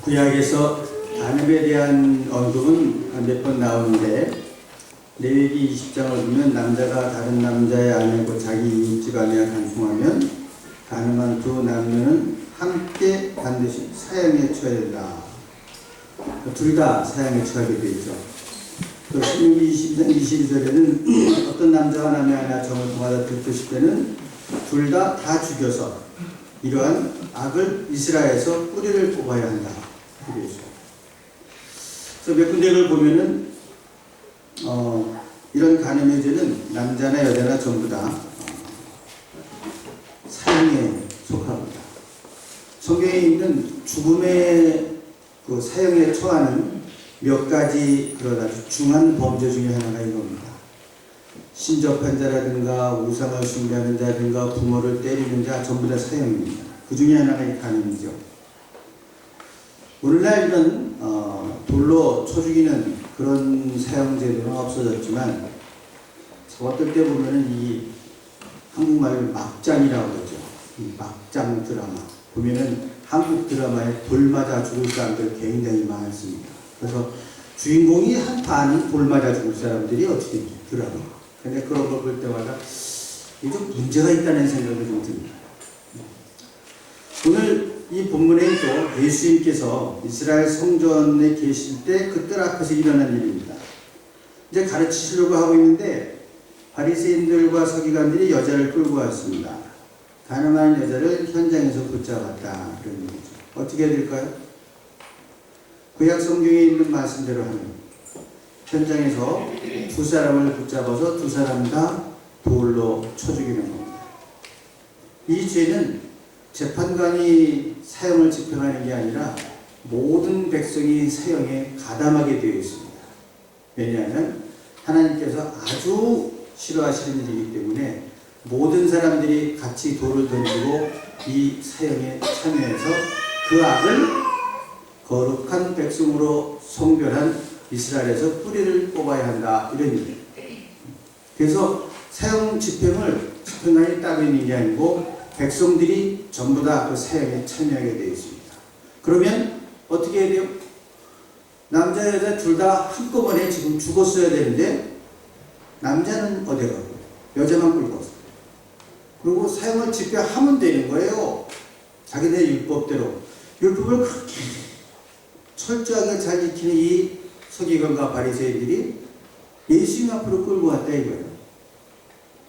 구약에서 간음에 대한 언급은 몇 번 나오는데 레위기 20장을 보면 남자가 다른 남자의 아내고 자기 이웃집안에 간통하면 간음한 두 남녀는 함께 반드시 사형에 처해야 된다. 둘 다 사형에 처하게 되어 있죠. 또 신명기 20장 22절에는 어떤 남자가 남의 아내 정을 통하다 들떠실 때는 둘 다 죽여서 이러한 악을 이스라엘에서 뿌리를 뽑아야 한다. 그래서 몇 군데를 보면은 이런 간음의 죄는 남자나 여자나 전부 다 사형에 속합니다. 성경에 있는 죽음의 그 사형에 처하는 몇 가지 그런 아주 중한 범죄 중에 하나가 이겁니다. 신접한 자라든가 우상을 숭배하는 자라든가 부모를 때리는 자 전부 다 사형입니다. 그 중에 하나가 이 간음이죠. 오늘날 이런 돌로 쳐 죽이는 그런 사형제도는 없어졌지만 어떨 때 보면은 이 한국말로 막장이라고 그러죠. 이 막장 드라마 보면은 한국 드라마에 돌 맞아 죽을 사람들 굉장히 많습니다. 그래서 주인공이 한 판은 돌 맞아 죽을 사람들이 어떻게 드라마. 근데 그런 걸 볼 때마다 이게 좀 문제가 있다는 생각이 좀 듭니다. 오늘 이 본문에 또 예수님께서 이스라엘 성전에 계실 때 그 뜰 앞에서 일어난 일입니다. 이제 가르치시려고 하고 있는데 바리새인들과 서기관들이 여자를 끌고 왔습니다. 가늠한 여자를 현장에서 붙잡았다. 그런 얘기죠. 어떻게 해야 될까요? 구약 성경에 있는 말씀대로 하면 현장에서 두 사람을 붙잡아서 두 사람 다 돌로 쳐 죽이는 겁니다. 이 죄는 재판관이 사형을 집행하는 게 아니라 모든 백성이 사형에 가담하게 되어 있습니다. 왜냐하면 하나님께서 아주 싫어하시는 일이기 때문에 모든 사람들이 같이 돌을 던지고 이 사형에 참여해서 그 악을 거룩한 백성으로 성별한 이스라엘에서 뿌리를 뽑아야 한다. 이런 얘기예요. 그래서 사형 집행관이 따로 있는 게 아니고 백성들이 전부 다 그 사형에 참여하게 되어 있습니다. 그러면 어떻게 해야 돼요? 남자 여자 둘 다 한꺼번에 지금 죽었어야 되는데 남자는 어디 가고 여자만 끌고 왔어요. 그리고 사형을 집행하면 되는 거예요. 자기네 율법대로. 율법을 그렇게 철저하게 잘 지키는 이 서기관과 바리새인들이 예수님 앞으로 끌고 왔다 이거예요.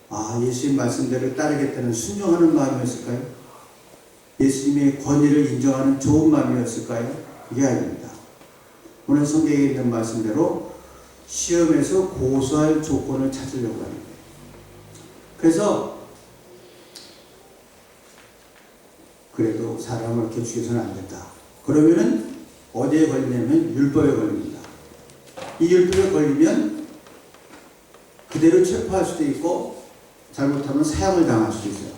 아, 예수님 말씀대로 따르겠다는 순종하는 마음이었을까요? 예수님의 권위를 인정하는 좋은 마음이었을까요? 그게 아닙니다. 오늘 성경에 있는 말씀대로 시험에서 고소할 조건을 찾으려고 하는 거예요. 그래서 그래도 사람을 이렇게 죽여서는 안 된다. 그러면은 어디에 걸리냐면 율법에 걸립니다. 이 율법에 걸리면 그대로 체포할 수도 있고 잘못하면 사형을 당할 수도 있어요.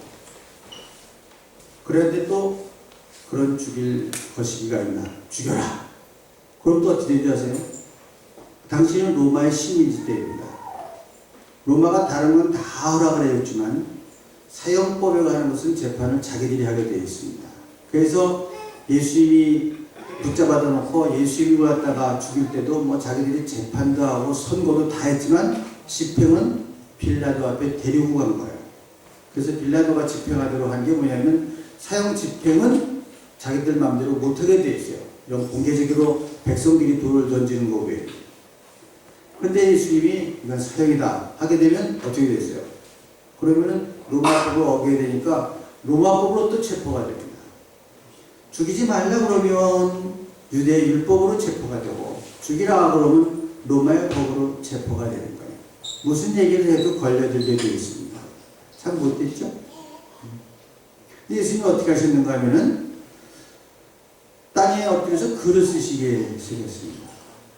그런데 또 그런 죽일 거시기가 있나? 죽여라. 그럼 또 어떻게 되는지 아세요? 당신은 로마의 식민지 때입니다. 로마가 다른 건 다 허락을 해줬지만 사형법에 관한 것은 재판을 자기들이 하게 되어 있습니다. 그래서 예수님이 붙잡아다 놓고 예수님을 갖다가 죽일 때도 뭐 자기들이 재판도 하고 선고도 다 했지만 집행은 빌라도 앞에 데리고 간 거예요. 그래서 빌라도가 집행하도록 한 게 뭐냐면 사형 집행은 자기들 마음대로 못하게 돼 있어요. 이런 공개적으로 백성들이 돌을 던지는 거 외에. 그런데 예수님이 이건 사형이다 하게 되면 어떻게 됐어요? 그러면은 로마법을 어기게 되니까 로마법으로 또 체포가 됩니다. 죽이지 말라 그러면 유대 율법으로 체포가 되고 죽이라 그러면 로마의 법으로 체포가 되는 거예요. 무슨 얘기를 해도 걸려들게 되어 있습니다. 참 못됐죠? 예수님이 어떻게 하셨는가 하면은 땅에 엎드려서 글을 쓰시게 쓰겠습니다.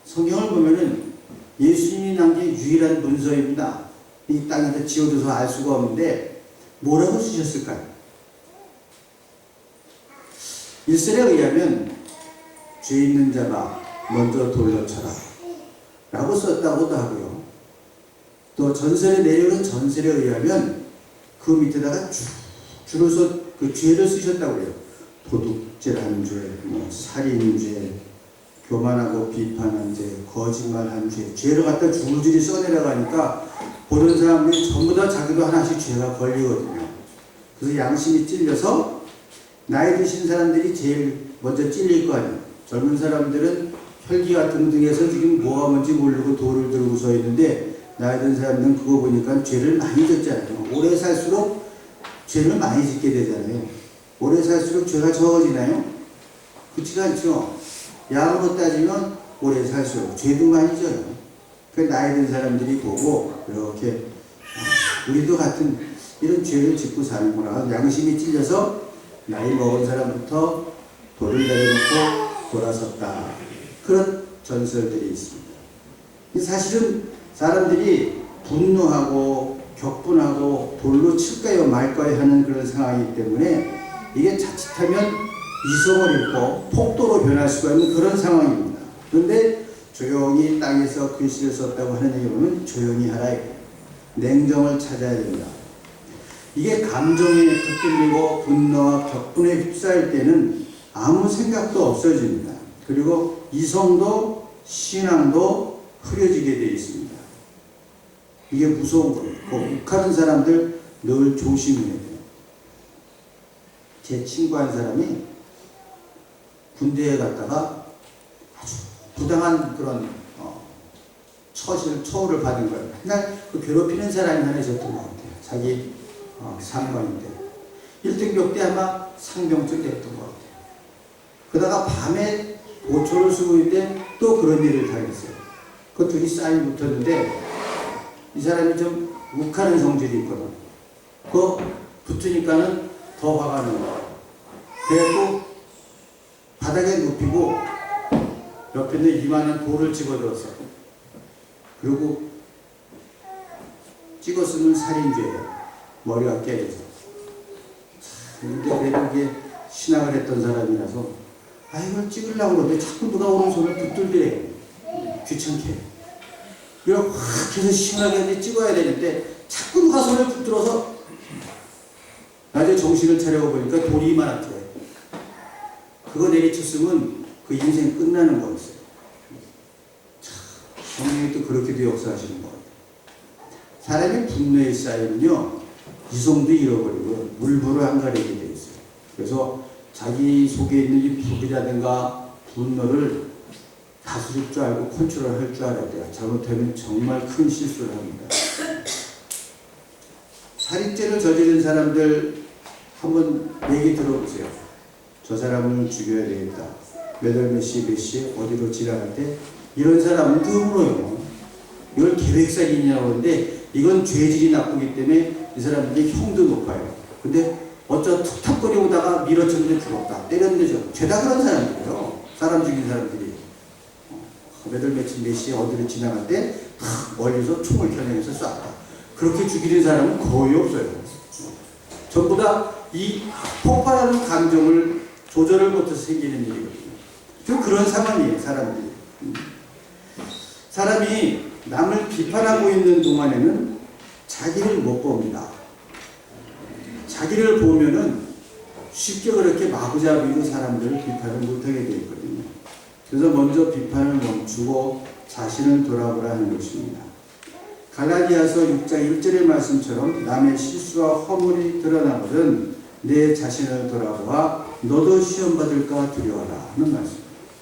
성경을 보면은 예수님이 남긴 유일한 문서입니다. 이 땅에다 지워져서 알 수가 없는데 뭐라고 쓰셨을까요? 일설에 의하면 죄 있는 자가 먼저 돌려 쳐라 라고 썼다고도 하고요. 또 전설의 내용은 전설에 의하면 그 밑에다가 줄을 서 그 죄를 쓰셨다고 해요. 도둑, 갑질한 죄, 살인죄, 교만하고 비판한 죄, 거짓말한 죄, 죄를 갖다 줄줄이 써내려가니까 보는 사람들이 전부 다 자기도 하나씩 죄가 걸리거든요. 그래서 양심이 찔려서 나이 드신 사람들이 제일 먼저 찔릴 거 아니에요. 젊은 사람들은 혈기가 등등해서 지금 뭐가 뭔지 모르고 돌을 들고 서 있는데 나이 든 사람들은 그거 보니까 죄를 많이 졌잖아요. 오래 살수록 죄를 많이 짓게 되잖아요. 오래 살수록 죄가 적어지나요? 그렇지가 않죠. 양으로 따지면 오래 살수록 죄도 많이 져요. 그 나이 든 사람들이 보고 이렇게 우리도 같은 이런 죄를 짓고 사는구나. 양심이 찔려서 나이 먹은 사람부터 돌을 내려놓고 돌아섰다. 그런 전설들이 있습니다. 사실은 사람들이 분노하고 격분하고 돌로 칠까요 말까요 하는 그런 상황이기 때문에 이게 자칫하면 이성을 잃고 폭도로 변할 수가 있는 그런 상황입니다. 그런데 조용히 땅에서 글씨를 썼다고 하는 얘기 보면 조용히 하라. 냉정을 찾아야 된다. 이게 감정에 붙들리고 분노와 격분에 휩싸일 때는 아무 생각도 없어집니다. 그리고 이성도 신앙도 흐려지게 되어 있습니다. 이게 무서운 거예요. 욱하는 사람들 늘 조심해야 돼요. 제 친구 한 사람이 군대에 갔다가 아주 부당한 그런 처우를 받은 거예요. 맨날 그 괴롭히는 사람이 하나 있었던 것 같아요. 자기 상관인데 1등병 때 아마 상병쯤 됐던 것 같아요. 그러다가 밤에 보초를 쓰고 있는데 또 그런 일을 당했어요. 그 둘이 싸움이 붙었는데 이 사람이 좀 욱하는 성질이 있거든. 그거 붙으니까는 더 화가 나는 거야. 그래갖고 바닥에 눕히고 옆에 있는 이만한 돌을 집어들었어. 그리고 찍어 쓰는 살인죄예요. 머리가 깨져서. 근데 그래도 이게 신앙을 했던 사람이라서 이걸 찍으려고 그러는데 자꾸 누가 오른손을 붙들더래. 귀찮게. 그래서 확 해서 시원하게 찍어야 되는데 자꾸 누가 손을 붙들어서 나중에 정신을 차려고 보니까 돌이 이만하더래. 그거 내리쳤으면 그 인생 끝나는 거였어요. 성령이 또 그렇게도 역사하시는 것 같아요. 사람이 분노에 쌓이면요 이성도 잃어버리고 물불을 안 가리게 돼 있어요. 그래서 자기 속에 있는 이 불이라든가 분노를 다스릴 줄 알고 컨트롤할 줄 알아야 돼요. 잘못하면 정말 큰 실수를 합니다. 살인죄를 저지른 사람들 한번 얘기 들어보세요. 저 사람을 죽여야 되겠다. 몇 월 몇 시 몇 시에 어디로 지나갈 때 이런 사람은 드물어요. 이걸 계획살인이라고 하는데 이건 죄질이 나쁘기 때문에 이 사람들이 형도 높아요. 근데 어쩌 툭탁거리 오다가 밀어쳤는데 죽었다. 때렸는데 죄다 그런 사람들이에요. 사람 죽인 사람들이. 몇 월 며칠 몇 시에 어디로 지나갈 때 멀리서 총을 겨냥해서 쐈다. 그렇게 죽이는 사람은 거의 없어요. 전부 다 이 폭발하는 감정을 조절을 못해서 생기는 일이거든요. 좀 그런 상황이에요, 사람들이. 사람이 남을 비판하고 있는 동안에는 자기를 못 봅니다. 자기를 보면은 쉽게 그렇게 마구잡이로 사람들을 비판을 못하게 되어 있거든요. 그래서 먼저 비판을 멈추고 자신을 돌아보라 하는 것입니다. 갈라디아서 6장 1절의 말씀처럼 남의 실수와 허물이 드러나거든 내 자신을 돌아보아 너도 시험받을까 두려워라 하는 말씀.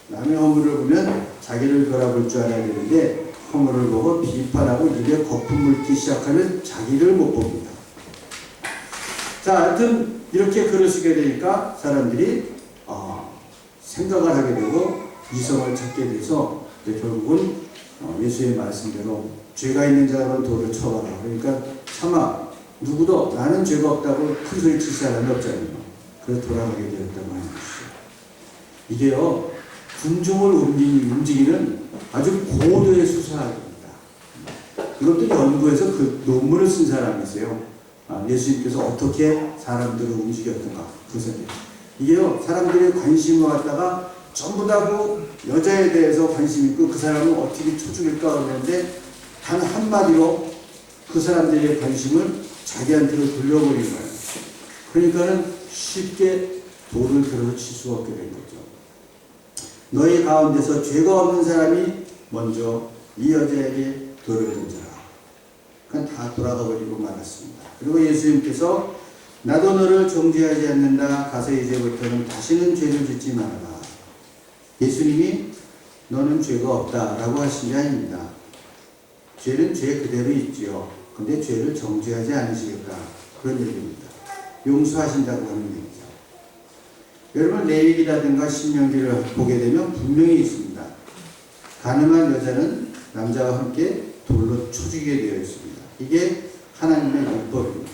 남의 허물을 보면 자기를 돌아볼 줄 알아야 되는데 허물을 보고 비판하고 입에 거품 물기 시작하면 자기를 못 봅니다. 자, 하여튼 이렇게 글을 쓰게 되니까 사람들이 생각을 하게 되고 이성을 찾게 돼서 결국은 예수의 말씀대로 죄가 있는 자는 돌을 쳐봐라. 그러니까 차마 누구도 나는 죄가 없다고 큰 소리 칠 사람이 없잖아요. 그래서 돌아가게 되었다고 하는 것이죠. 이게요 군중을 움직이는 아주 고도의 수사학입니다. 이것도 연구해서 그 논문을 쓴 사람이 있어요. 예수님께서 어떻게 사람들을 움직였던가. 그래서 이게요 사람들의 관심을 갖다가 전부 다 그 여자에 대해서 관심 있고 그 사람을 어떻게 쳐죽일까 그러는데 단 한마디로 그 사람들의 관심을 자기한테로 돌려버린 거예요. 그러니까는 쉽게 돌을 들어서 칠 수가 없게 된 거죠. 너희 가운데서 죄가 없는 사람이 먼저 이 여자에게 돌을 던져라. 그냥 다 돌아가 버리고 말았습니다. 그리고 예수님께서 나도 너를 정죄하지 않는다. 가서 이제부터는 다시는 죄를 짓지 말아라. 예수님이 너는 죄가 없다라고 하신 게 아닙니다. 죄는 죄 그대로 있지요. 근데 죄를 정죄하지 않으시겠다. 그런 얘기입니다. 용서하신다고 하는 얘기죠. 여러분 레위기라든가 신명기를 보게 되면 분명히 있습니다. 가늠한 여자는 남자와 함께 돌로 쳐 죽이게 되어 있습니다. 이게 하나님의 율법입니다.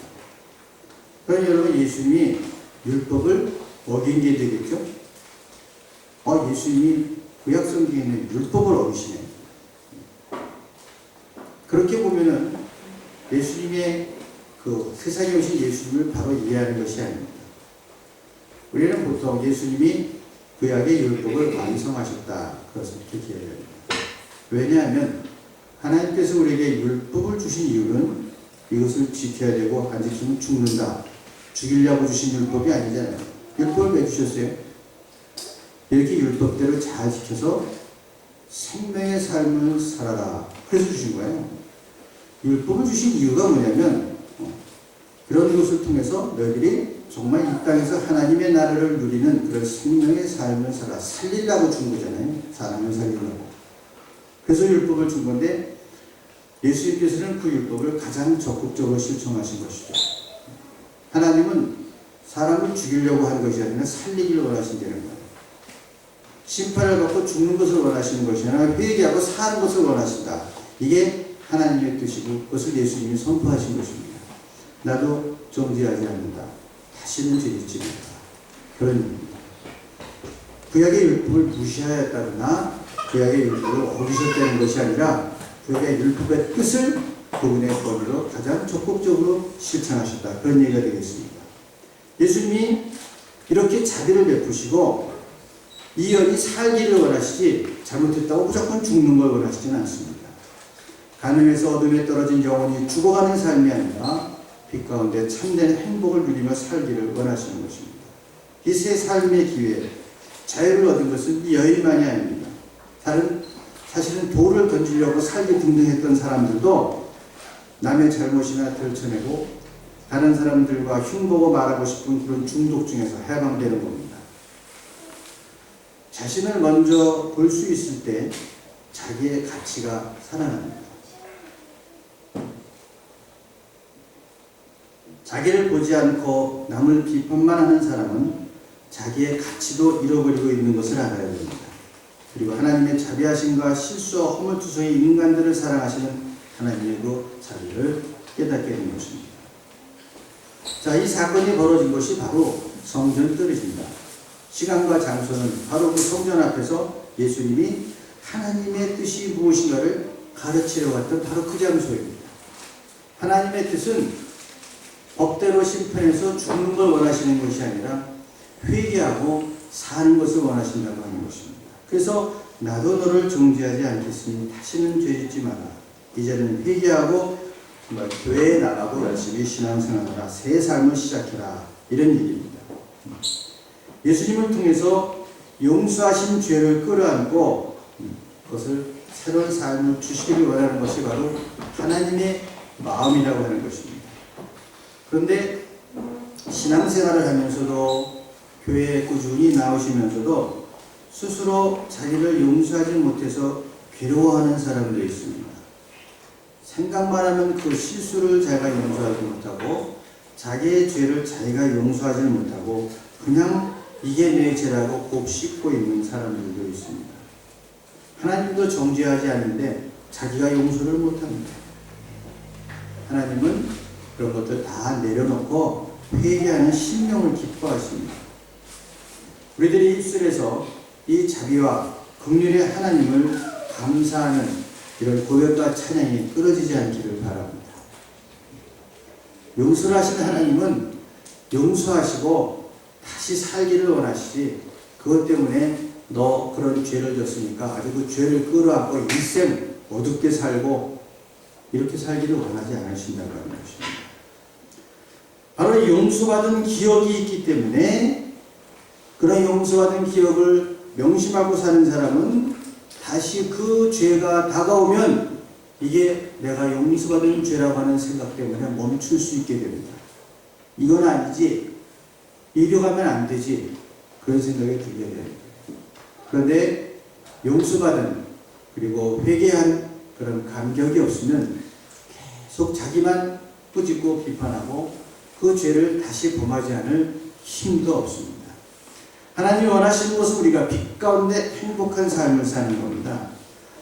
그럼 여러분 예수님이 율법을 어긴 게 되겠죠? 예수님이 구약성경에 있는 율법을 어기시네. 그렇게 보면은 예수님의 그 세상에 오신 예수님을 바로 이해하는 것이 아닙니다. 우리는 보통 예수님이 구약의 율법을 완성하셨다. 그래서 그렇게 이야기합니다. 왜냐하면 하나님께서 우리에게 율법을 주신 이유는 이것을 지켜야 되고 안 지키면 죽는다. 죽이려고 주신 율법이 아니잖아요. 율법을 왜 주셨어요? 이렇게 율법대로 잘 지켜서 생명의 삶을 살아라. 그래서 주신 거예요. 율법을 주신 이유가 뭐냐면 그런 것을 통해서 너희들이 정말 이 땅에서 하나님의 나라를 누리는 그런 생명의 삶을 살리려고 준 거잖아요. 사람을 살리려고. 그래서 율법을 준 건데 예수님께서는 그 율법을 가장 적극적으로 실천하신 것이죠. 하나님은 사람을 죽이려고 하는 것이 아니라 살리기를 원하신다는 거예요. 심판을 받고 죽는 것을 원하시는 것이 아니라 회개하고 사는 것을 원하신다. 이게 하나님의 뜻이고 그것을 예수님이 선포하신 것입니다. 나도 정죄하지 않는다. 다시는 죄짓지 말라. 그런 의미입니다. 구약의 율법을 무시하였다거나 구약의 율법을 어기셨다는 것이 아니라 구약의 율법의 뜻을 그분의 권위로 가장 적극적으로 실천하셨다. 그런 얘기가 되겠습니다. 예수님이 이렇게 자비를 베푸시고 이 여인이 살기를 원하시지 잘못했다고 무조건 죽는 걸 원하시지는 않습니다. 가늠해서 어둠에 떨어진 영혼이 죽어가는 삶이 아니라 빛 가운데 참된 행복을 누리며 살기를 원하시는 것입니다. 이 새 삶의 기회, 자유를 얻은 것은 이 여인만이 아닙니다. 사실은 돌을 던지려고 살기 등등했던 사람들도 남의 잘못이나 들춰내고 다른 사람들과 흉보고 말하고 싶은 그런 중독 중에서 해방되는 겁니다. 자신을 먼저 볼 수 있을 때 자기의 가치가 살아납니다. 자기를 보지 않고 남을 비판만 하는 사람은 자기의 가치도 잃어버리고 있는 것을 알아야 됩니다. 그리고 하나님의 자비하심과 실수와 허물투성이 인간들을 사랑하시는 하나님의 그 자비를 깨닫게 된 것입니다. 자, 이 사건이 벌어진 것이 바로 성전 뜰입니다. 시간과 장소는 바로 그 성전 앞에서 예수님이 하나님의 뜻이 무엇인가를 가르치러 왔던 바로 그 장소입니다. 하나님의 뜻은 법대로 심판해서 죽는 걸 원하시는 것이 아니라 회개하고 사는 것을 원하신다고 하는 것입니다. 그래서 나도 너를 정죄하지 않겠으니 다시는 죄짓지 마라. 이제는 회개하고 교회에 나가고 열심히 신앙생활하라. 새 삶을 시작해라. 이런 얘기입니다. 예수님을 통해서 용서하신 죄를 끌어안고 그것을 새로운 삶을 주시기를 원하는 것이 바로 하나님의 마음이라고 하는 것입니다. 그런데 신앙생활을 하면서도 교회에 꾸준히 나오시면서도 스스로 자기를 용서하지 못해서 괴로워하는 사람도 있습니다. 생각만 하면 그 실수를 자기가 용서하지 못하고 자기의 죄를 자기가 용서하지 못하고 그냥 이게 내 죄라고 꼭 씹고 있는 사람들도 있습니다. 하나님도 정죄하지 않는데 자기가 용서를 못합니다. 하나님은 그런 것들 다 내려놓고 회개하는 심령을 기뻐하십니다. 우리들이 입술에서 이 자비와 긍휼의 하나님을 감사하는 이런 고백과 찬양이 끊어지지 않기를 바랍니다. 용서를 하시는 하나님은 용서하시고 다시 살기를 원하시지 그것 때문에 너 그런 죄를 졌으니까 아주 그 죄를 끌어안고 일생 어둡게 살고 이렇게 살기를 원하지 않으신다고 하는 것입니다. 바로 용서받은 기억이 있기 때문에 그런 용서받은 기억을 명심하고 사는 사람은 다시 그 죄가 다가오면 이게 내가 용서받은 죄라고 하는 생각 때문에 멈출 수 있게 됩니다. 이건 아니지, 이리로 가면 안 되지, 그런 생각이 들게 됩니다. 그런데 용서받은 그리고 회개한 그런 감격이 없으면 계속 자기만 꾸짖고 비판하고 그 죄를 다시 범하지 않을 힘도 없습니다. 하나님이 원하시는 것은 우리가 빛 가운데 행복한 삶을 사는 겁니다.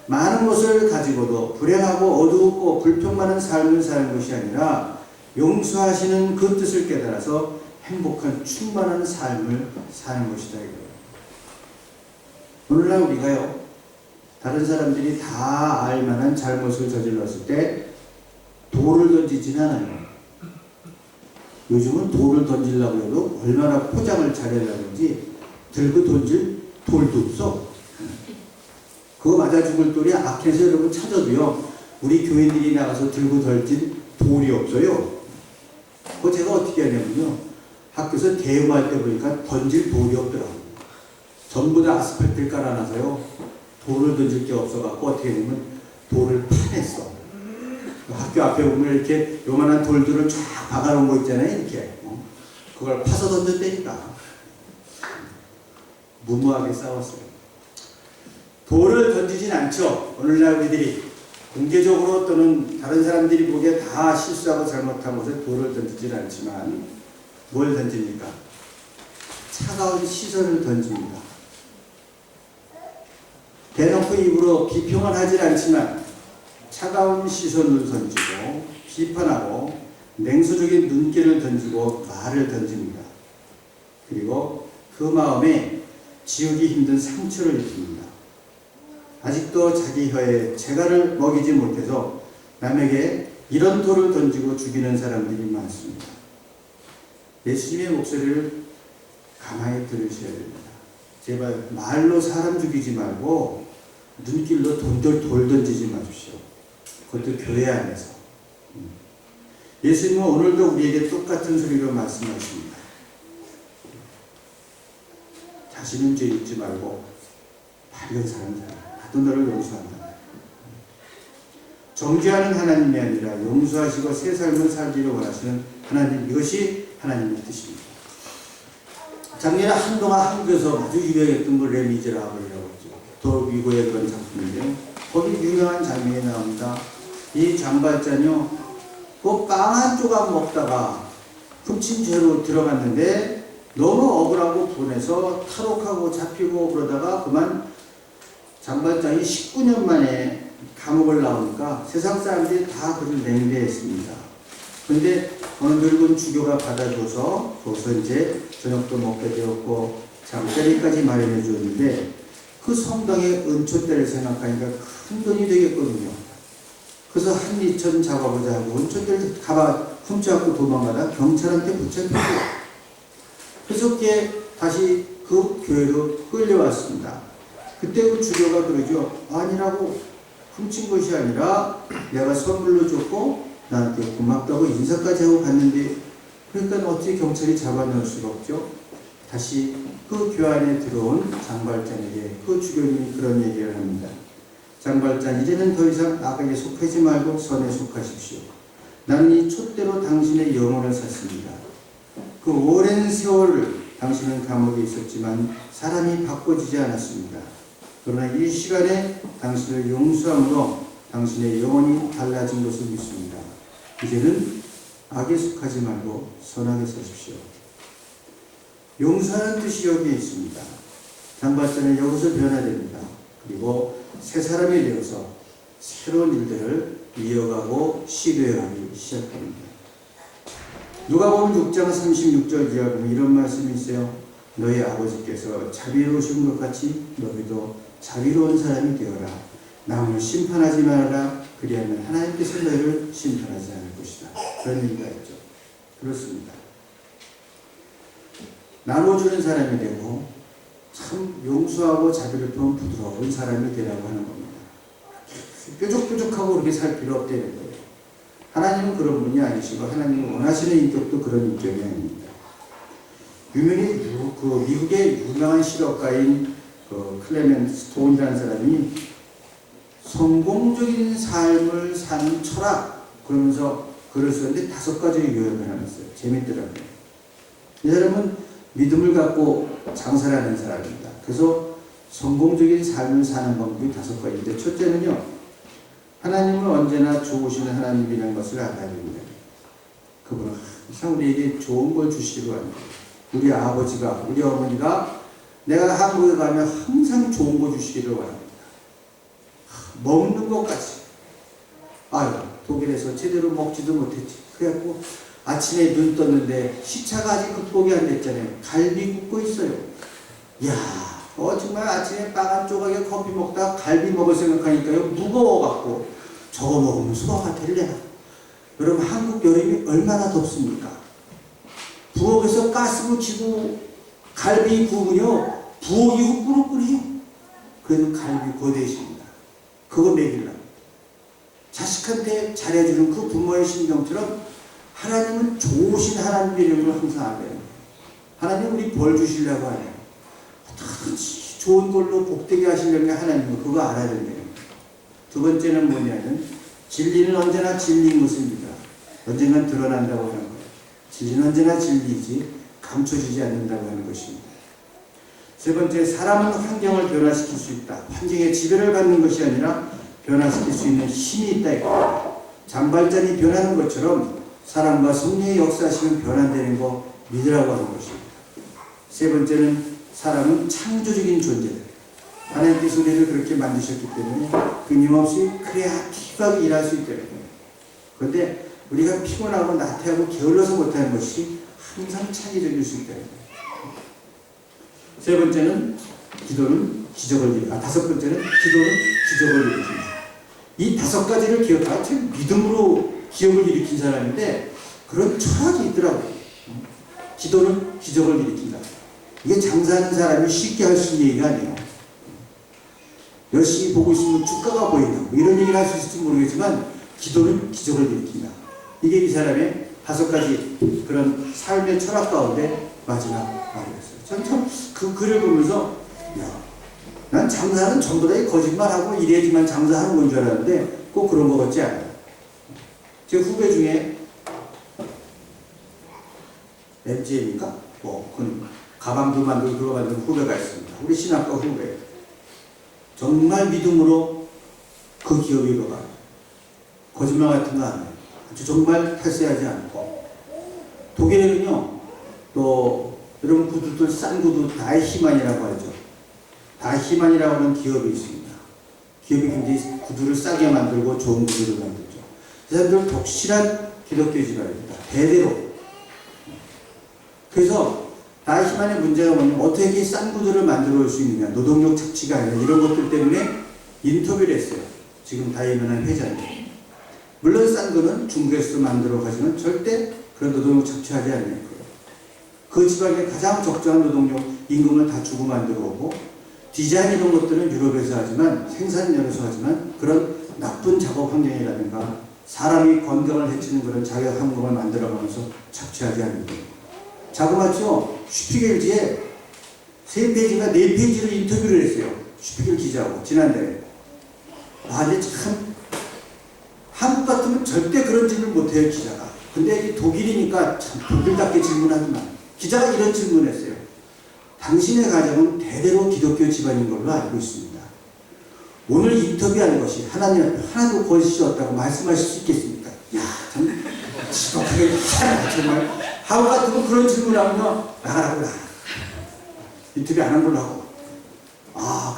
많은 것을 가지고도 불행하고 어두웠고 불평 많은 삶을 사는 것이 아니라 용서하시는 그 뜻을 깨달아서 행복한 충만한 삶을 사는 것이다 이거예요. 오늘날 우리가요, 다른 사람들이 다 알만한 잘못을 저질렀을 때 돌을 던지진 않아요. 요즘은 돌을 던지려고 해도 얼마나 포장을 잘하려는지 들고 던질 돌도 없어. 그거 맞아 죽을 돌이 아케에서 여러분 찾아도요, 우리 교인들이 나가서 들고 던진 돌이 없어요. 그거 제가 어떻게 하냐면요, 학교에서 대응할 때 보니까 던질 돌이 없더라고요. 전부 다 아스팔트를 깔아놔서요, 돌을 던질 게 없어갖고 어떻게 되면 돌을 파냈어. 학교 앞에 보면 이렇게 요만한 돌들을 쫙 박아놓은 거 있잖아요, 이렇게. 그걸 파서 던졌다니까. 무모하게 싸웠어요. 돌을 던지진 않죠. 오늘날 우리들이 공개적으로 또는 다른 사람들이 보기에 다 실수하고 잘못한 것에 돌을 던지진 않지만 뭘 던집니까? 차가운 시선을 던집니다. 대놓고 입으로 비평을 하진 않지만 차가운 시선을 던지고 비판하고 냉소적인 눈길을 던지고 말을 던집니다. 그리고 그 마음에 지우기 힘든 상처를 입힙니다. 아직도 자기 혀에 재갈을 먹이지 못해서 남에게 이런 돌을 던지고 죽이는 사람들이 많습니다. 예수님의 목소리를 가만히 들으셔야 됩니다. 제발 말로 사람 죽이지 말고 눈길로 돌 던지지 마십시오. 그것도 교회 안에서. 예수님은 오늘도 우리에게 똑같은 소리로 말씀하십니다. 자신은 죄 잊지 말고 밝은 사람 살아. 나도 너를 용서한다. 정죄하는 하나님이 아니라 용서하시고 새 삶을 살기를 원하시는 하나님, 이것이 하나님의 뜻입니다. 작년에 한동안 한국에서 아주 유명했던 걸 레미제라블이라고 했죠. 도미고의 그런 작품인데요. 거기 유명한 장면이 나옵니다. 이 장발자녀 그 빵 한 조각 먹다가 훔친 죄로 들어갔는데 너무 억울하고 분해서 탈옥하고 잡히고 그러다가 그만 장발장이 19년 만에 감옥을 나오니까 세상 사람들이 다 그를 냉대했습니다. 그런데 어느 늙은 주교가 받아줘서 거기서 이제 저녁도 먹게 되었고 잠자리까지 마련해 주었는데 그 성당의 은초대를 생각하니까 큰 돈이 되겠거든요. 그래서 한 2천 잡아보자 하고 은초대를 훔쳐갖고 도망가다 경찰한테 붙잡히고 그래서 그게 다시 그 교회로 끌려왔습니다. 그때 그 주교가 그러죠. 아니라고, 훔친 것이 아니라 내가 선물로 줬고 나한테 고맙다고 인사까지 하고 갔는데, 그러니까 어떻게 경찰이 잡아넣을 수가 없죠. 다시 그 교회 안에 들어온 장발장에게 그 주교님이 그런 얘기를 합니다. 장발장, 이제는 더 이상 악에 속하지 말고 선에 속하십시오. 나는 이 촛대로 당신의 영혼을 샀습니다. 그 오랜 세월을 당신은 감옥에 있었지만 사람이 바꿔지지 않았습니다. 그러나 이 시간에 당신을 용서함으로 당신의 영혼이 달라진 것을 믿습니다. 이제는 악에 속하지 말고 선하게 사십시오. 용서하는 뜻이 여기에 있습니다. 장발자는 여기서 변화됩니다. 그리고 새 사람이 되어서 새로운 일들을 이어가고 시도해가기 시작합니다. 누가복음 6장 36절 이하 보면 이런 말씀이 있어요. 너희 아버지께서 자비로우신 것 같이 너희도 자비로운 사람이 되어라. 남을 심판하지 말아라. 그리하면 하나님께서 너희를 심판하지 않을 것이다. 그런 얘기가 있죠. 그렇습니다. 나눠주는 사람이 되고 참 용서하고 자비를 통한 부드러운 사람이 되라고 하는 겁니다. 뾰족뾰족하고 그렇게 살 필요 없다는 거예요. 하나님은 그런 분이 아니시고 하나님이 원하시는 인격도 그런 인격이 아닙니다. 그 미국의 유명한 실업가인 그 클레멘트 스톤이라는 사람이 성공적인 삶을 사는 철학 그러면서 글을 썼는데 5가지의 요약을 해놨어요. 재밌더라고요. 이 사람은 믿음을 갖고 장사를 하는 사람입니다. 그래서 성공적인 삶을 사는 방법이 5가지인데 첫째는요. 하나님은 언제나 좋으신 하나님이라는 것을 알아야 됩니다. 그분은 항상 우리에게 좋은 걸 주시기로 합니다. 우리 아버지가 우리 어머니가 내가 한국에 가면 항상 좋은 거 주시기를 원합니다. 먹는 것까지. 아유 독일에서 제대로 먹지도 못했지. 그래갖고 아침에 눈 떴는데 시차가 아직 극복이 안 됐잖아요. 갈비 굽고 있어요. 이야 정말 아침에 빵 한 조각에 커피 먹다가 갈비 먹을 생각하니까요 무거워갖고 저거 먹으면 소화가 될래나. 여러분 한국 여름이 얼마나 덥습니까? 부엌에서 가스로 쥐고 갈비 구우면요 부엌이 후끈후끈해요. 그래도 갈비 고대십니다. 그거 먹이려고. 자식한테 잘해주는 그 부모의 심정처럼 하나님은 좋으신 하나님의 걸 항상 알아요. 하나님 우리 벌 주시려고 하네요. 어떻게든지 좋은 걸로 복되게 하시려면 하나님은 그거 알아야 된대요. 두 번째는 뭐냐면 진리는 언제나 진리인 것입니다. 언젠간 드러난다고 하는 거예요. 진리는 언제나 진리이지 감춰지지 않는다고 하는 것입니다. 세 번째, 사람은 환경을 변화시킬 수 있다. 환경에 지배를 받는 것이 아니라 변화시킬 수 있는 힘이 있다. 잔발잔이 변하는 것처럼 사람과 성령의 역사하시면 변화되는 거 믿으라고 하는 것입니다. 세 번째는 사람은 창조적인 존재다. 하나님께서 우리를 그렇게 만드셨기 때문에 끊임없이 크리에이티브하게 일할 수 있다는 거예요. 그런데 우리가 피곤하고 나태하고 게을러서 못하는 것이 항상 창의적일 수 있다는 거예요. 세 번째는 기도는 기적을 일으킨다. 5번째는 기도는 기적을 일으킨다. 이 5가지를 기억하고 참 믿음으로 기적을 일으킨 사람인데 그런 철학이 있더라고요. 기도는 기적을 일으킨다. 이게 장사하는 사람이 쉽게 할 수 있는 얘기가 아니에요. 열심히 보고 있으면 주가가 보인다. 이런 얘기를 할 수 있을지 모르겠지만 기도는 기적을 일으킨다. 이게 이 사람의 5가지 그런 삶의 철학 가운데 마지막 말이었어요. 전 참 그 글을 보면서 난 장사는 전부 다 거짓말하고 이래야지만 장사하는 건 줄 알았는데 꼭 그런 것 같지 않아요. 제 후배 중에 MGM인가? 그 가방도 만들고 그거 만드는 후배가 있습니다. 우리 신학과 후배. 정말 믿음으로 그 기업이 일어가요. 거짓말 같은 거 안 해요. 아주 정말 탈세하지 않고. 독일에는요, 또 여러분 구두들 싼 구두 다이히만이라고 하죠. 다이히만이라고 하는 기업이 있습니다. 기업이 굉장히 구두를 싸게 만들고 좋은 구두를 만들죠. 이 사람들은 독실한 기독교 집안입니다. 대대로. 그래서 다이히만의 문제가 뭐냐면 어떻게 싼 구두를 만들어 올 수 있느냐. 노동력 착취가 아니라 이런 것들 때문에 인터뷰를 했어요. 지금 다이히만한 회장이. 물론 싼 거는 중국에서도 만들어 가지만 절대 그런 노동력 착취하지 않는 거예요. 그 지방에 가장 적정한 노동력 임금을 다 주고 만들어 오고 디자인 이런 것들은 유럽에서 하지만 생산연에서 하지만 그런 나쁜 작업 환경이라든가 사람이 건강을 해치는 그런 자격 환경을 만들어가면서 착취하지 않는 거예요. 자그마치요 슈피겔지에 3페이지가 4페이지를 인터뷰를 했어요. 슈피겔 기자하고 지난달에. 근데 참 한국 같으면 절대 그런 질문 못해요 기자가. 근데 이게 독일이니까 참 독일답게 질문하지만 기자가 이런 질문을 했어요. 당신의 가정은 대대로 기독교 집안인 걸로 알고 있습니다. 오늘 인터뷰하는 것이 하나님 앞에 하나도 거짓이 없다고 말씀하실 수 있겠습니까? 야, 참 지독하게 정말 한국 같으면 그런 질문을 하면 나가라고 나가. 인터뷰 안 한 걸로 하고.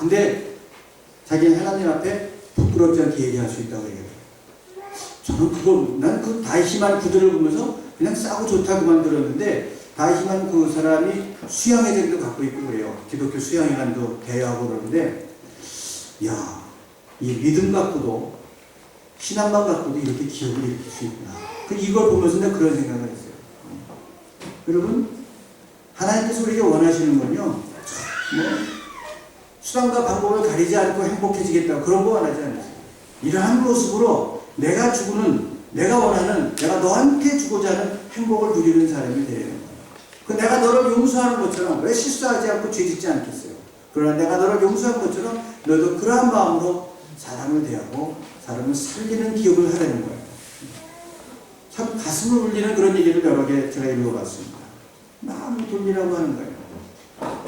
근데 자기는 하나님 앞에 부끄럽지 않게 얘기할 수 있다고 얘기해요. 저는 난 그 다이히만 구두를 보면서 그냥 싸고 좋다고만 들었는데 다이히만 그 사람이 수양회장도 갖고 있고 그래요. 기독교 수양회관도 대여하고 그러는데 이 믿음 갖고도 신앙만 갖고도 이렇게 기업을 일으킬 수 있구나. 이걸 보면서 내가 그런 생각을 했어요. 여러분 하나님께서 우리에게 원하시는 건요 수단과 방법을 가리지 않고 행복해지겠다 그런 거 원하지 않으세요. 이러한 모습으로 내가 주고는 내가 원하는 내가 너한테 주고자 하는 행복을 누리는 사람이 되는 거예요. 그 내가 너를 용서하는 것처럼 왜 실수하지 않고 죄짓지 않겠어요? 그러나 내가 너를 용서한 것처럼 너도 그러한 마음으로 사람을 대하고 사람을 살리는 기억을 하라는 거예요. 참 가슴을 울리는 그런 얘기를 여러 개 제가 읽어봤습니다. 마음을 돌리라고 하는 거예요.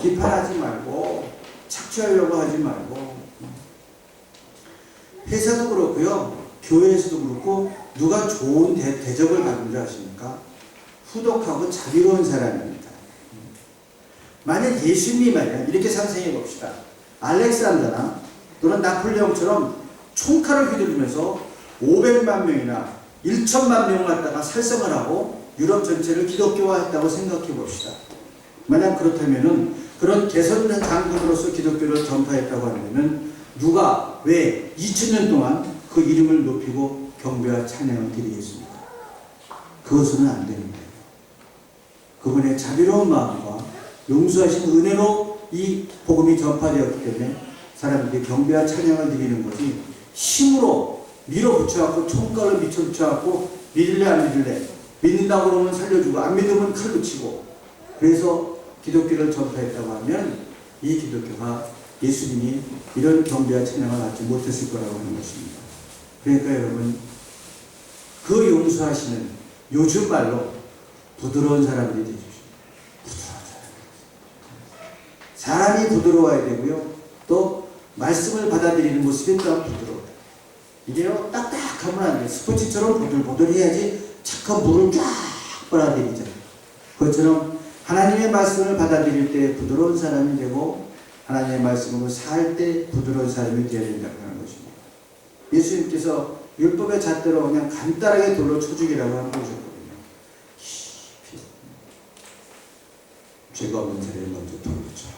비판하지 말고 착취하려고 하지 말고. 회사도 그렇고요. 교회에서도 그렇고 누가 좋은 대접을 받은 줄 아십니까? 후덕하고 자비로운 사람입니다. 만약 예수님이 말이야 이렇게 상상해 봅시다. 알렉산더나 또는 나폴레옹처럼 총칼을 휘두르면서 500만 명이나 1천만 명을 갖다가 살성을 하고 유럽 전체를 기독교화했다고 생각해 봅시다. 만약 그렇다면은 그런 개선된 장군으로서 기독교를 전파했다고 하면 누가 왜 2000년 동안 그 이름을 높이고 경배와 찬양을 드리겠습니까? 그것은 안 되는 거예요. 그분의 자비로운 마음과 용서하신 은혜로 이 복음이 전파되었기 때문에 사람들이 경배와 찬양을 드리는 것이 힘으로 밀어붙여갖고 총각을 밀어붙여갖고 믿을래 안 믿을래 믿는다고 그러면 살려주고 안 믿으면 칼 붙이고 그래서 기독교를 전파했다고 하면 이 기독교가 예수님이 이런 경배와 찬양을 받지 못했을 거라고 하는 것입니다. 그러니까 여러분 그 용서하시는 요즘 말로 부드러운 사람들이 되십시오. 부드러운 사람이 부드러워야 되고요. 또 말씀을 받아들이는 모습이 또한 부드러워요. 이게요 딱딱하면 안 돼요. 스포츠처럼 보들보들해야지 착한 물을 쫙 빨아들이잖아요. 그것처럼 하나님의 말씀을 받아들일 때 부드러운 사람이 되고 하나님의 말씀으로 살 때 부드러운 사람이 되어야 된다고 하는 것입니다. 예수님께서 율법의 잣대로 그냥 간단하게 돌로 쳐 죽이라고 하는 것이거든요. 죄가 없는 사람을 먼저 돌로 쳐라.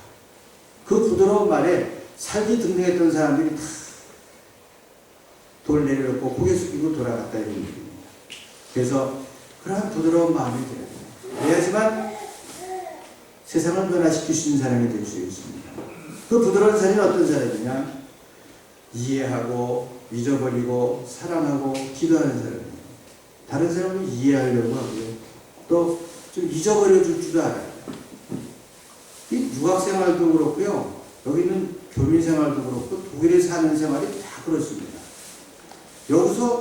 그 부드러운 말에 살기 등등했던 사람들이 다 돌 내려놓고 고개 숙이고 돌아갔다 이런 얘기입니다. 그래서 그러한 부드러운 마음이 돼야 돼요. 그래야지만 세상을 변화시킬 수 있는 사람이 될 수 있습니다. 그 부드러운 사람이 어떤 사람이냐? 이해하고 잊어버리고 사랑하고 기도하는 사람이에요. 다른 사람을 이해하려고 하고요. 또 좀 잊어버려 줄 줄도 알아요. 이 유학생활도 그렇고요. 여기는 교민생활도 그렇고 독일에 사는 생활이 다 그렇습니다. 여기서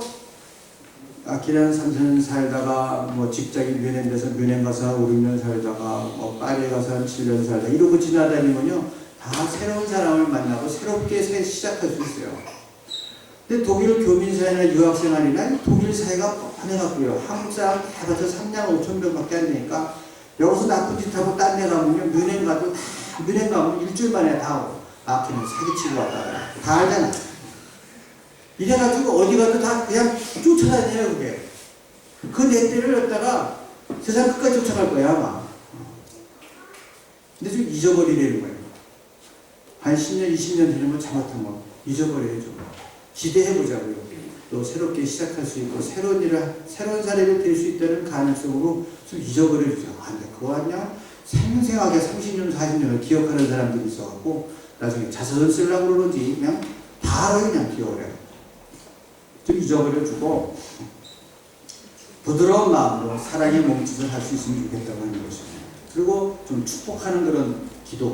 기란 3년 살다가 뭐 직장인 뮌헨 돼서 뮌헨 가서 5, 6년 살다가 뭐 파리에 가서 한 7년 살다 이러고 지나다니면요 다 새로운 사람을 만나고 새롭게 시작할 수 있어요. 근데 독일 교민사회나 유학생활이나 독일 사회가 뻔해갖고요 한국 사람 해봐서 3년 5천 명밖에 안 되니까 여기서 나쁜 짓 하고 딴 데 가면요 뮌헨 가도 다 뮌헨 가면 일주일 만에 다 오고 걔는 사기치고 왔다 다 알잖아. 이래가지고 어디 가도 다 그냥 쫓아다녀요, 그게. 그 내때를 갖다가 세상 끝까지 쫓아갈 거야, 아마. 근데 좀 잊어버리려는 거예요. 한 10년, 20년 되면 잘못하면 잊어버려야죠. 기대해보자고요. 또 새롭게 시작할 수 있고, 새로운 사례를 될 수 있다는 가능성으로 좀 잊어버려주죠. 근데 그거 아니야? 생생하게 30년, 40년을 기억하는 사람들이 있어갖고, 나중에 자서전 쓰려고 그러는지, 그냥 바로 그냥 기억을 해요. 좀 잊어버려주고 부드러운 마음으로 사랑의 몸짓을 할 수 있으면 좋겠다고 하는 것입니다. 그리고 좀 축복하는 그런 기도